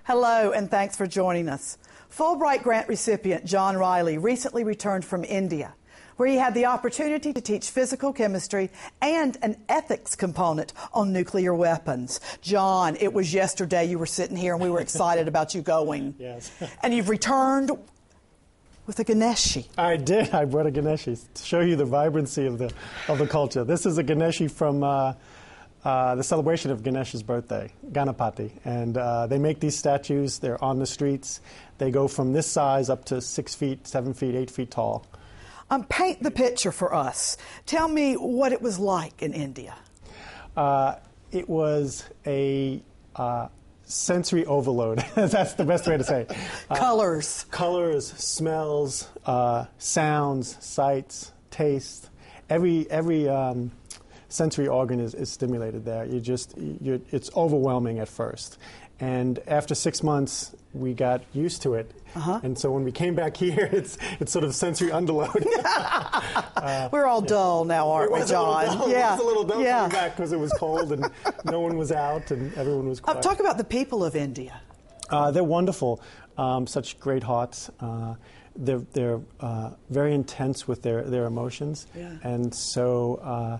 Hello, and thanks for joining us. Fulbright Grant recipient John Riley recently returned from India, where he had the opportunity to teach physical chemistry and an ethics component on nuclear weapons. John, it was yesterday you were sitting here and we were excited about you going. Yes. And you've returned with a Ganeshi. I did. I brought a Ganeshi to show you the vibrancy of the culture. This is a Ganeshi from the celebration of Ganesha's birthday, Ganapati. And they make these statues. They're on the streets. They go from this size up to 6 feet, 7 feet, 8 feet tall. Paint the picture for us. Tell me what it was like in India. It was a sensory overload. That's the best way to say it. Colors. Colors, smells, sounds, sights, taste. Every sensory organ is stimulated there. It's overwhelming at first. And after 6 months, we got used to it. And so when we came back here, it's sort of sensory underload. We're all dull now, aren't we, John? Yeah. It was a little dull coming back because it was cold and no one was out and everyone was quiet. Talk about the people of India. They're wonderful. Such great hearts. They're very intense with their emotions. Yeah. And so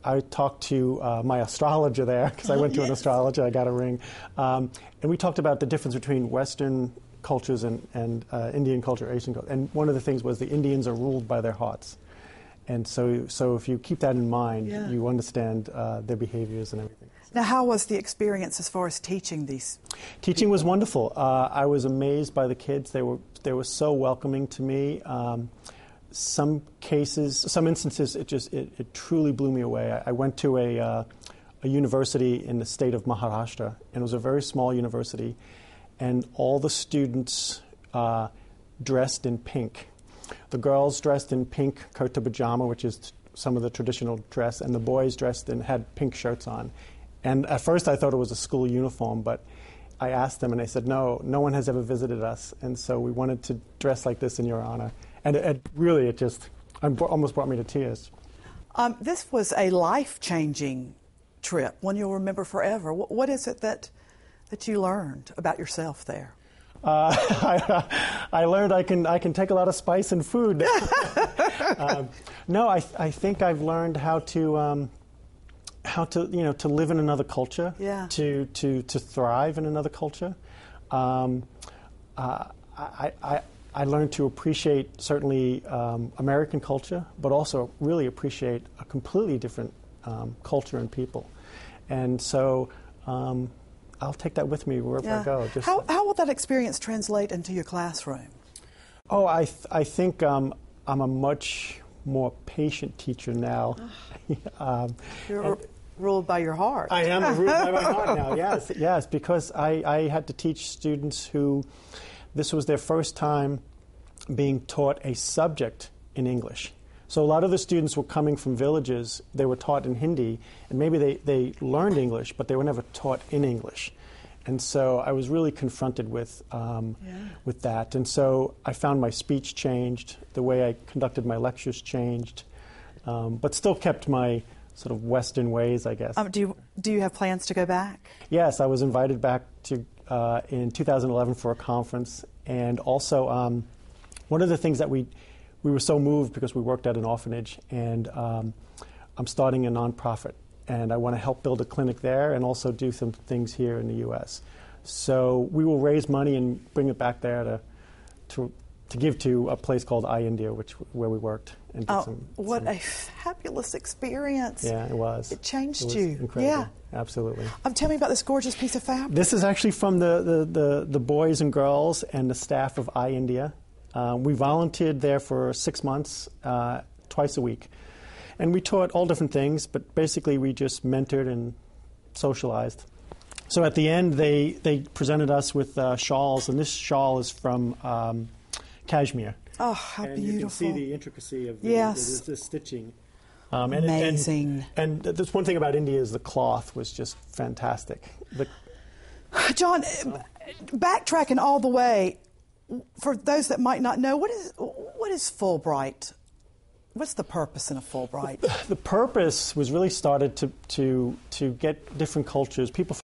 I talked to my astrologer there, because I went to an astrologer, I got a ring. And we talked about the difference between Western cultures and Indian culture, Asian culture. And one of the things was the Indians are ruled by their hearts. And so if you keep that in mind, you understand their behaviors and everything. Now, how was the experience as far as teaching these? Teaching was wonderful. I was amazed by the kids. They were so welcoming to me. Some instances, it truly blew me away. I went to a university in the state of Maharashtra, and it was a very small university, and all the students dressed in pink. The girls dressed in pink kurta pajama, which is some of the traditional dress, and the boys had pink shirts on. And at first I thought it was a school uniform, but I asked them, and they said, no one has ever visited us, and so we wanted to dress like this in your honor. And it almost brought me to tears. This was a life-changing trip, one you'll remember forever. What is it that you learned about yourself there? I learned I can take a lot of spice in food. No, I think I've learned how to live in another culture, to thrive in another culture. I learned to appreciate, certainly, American culture, but also really appreciate a completely different culture and people. And so I'll take that with me wherever I go. How will that experience translate into your classroom? Oh, I think I'm a much more patient teacher now. You're ruled by your heart. I am ruled by my heart now, yes, because I had to teach students who this was their first time being taught a subject in English. So a lot of the students were coming from villages. They were taught in Hindi, and maybe they learned English, but they were never taught in English. And so I was really confronted with that. And so I found my speech changed, the way I conducted my lectures changed, but still kept my sort of Western ways, I guess. Do you have plans to go back? Yes, I was invited back to in 2011 for a conference, and also one of the things that we were so moved because we worked at an orphanage, and I'm starting a nonprofit, and I want to help build a clinic there and also do some things here in the U.S. So we will raise money and bring it back there to give to a place called iIndia, where we worked. And what a fabulous experience. Yeah, it was. It changed you. Incredible. Yeah. Absolutely. Tell me about this gorgeous piece of fabric. This is actually from the boys and girls and the staff of iIndia. We volunteered there for 6 months, twice a week. And we taught all different things, but basically we just mentored and socialized. So at the end, they presented us with shawls, and this shawl is from cashmere. Oh, how beautiful. And you can see the intricacy of the stitching. Amazing. And there's one thing about India is the cloth was just fantastic. John, backtracking all the way, for those that might not know, what is Fulbright? What's the purpose in a Fulbright? The purpose was really started to get different cultures, people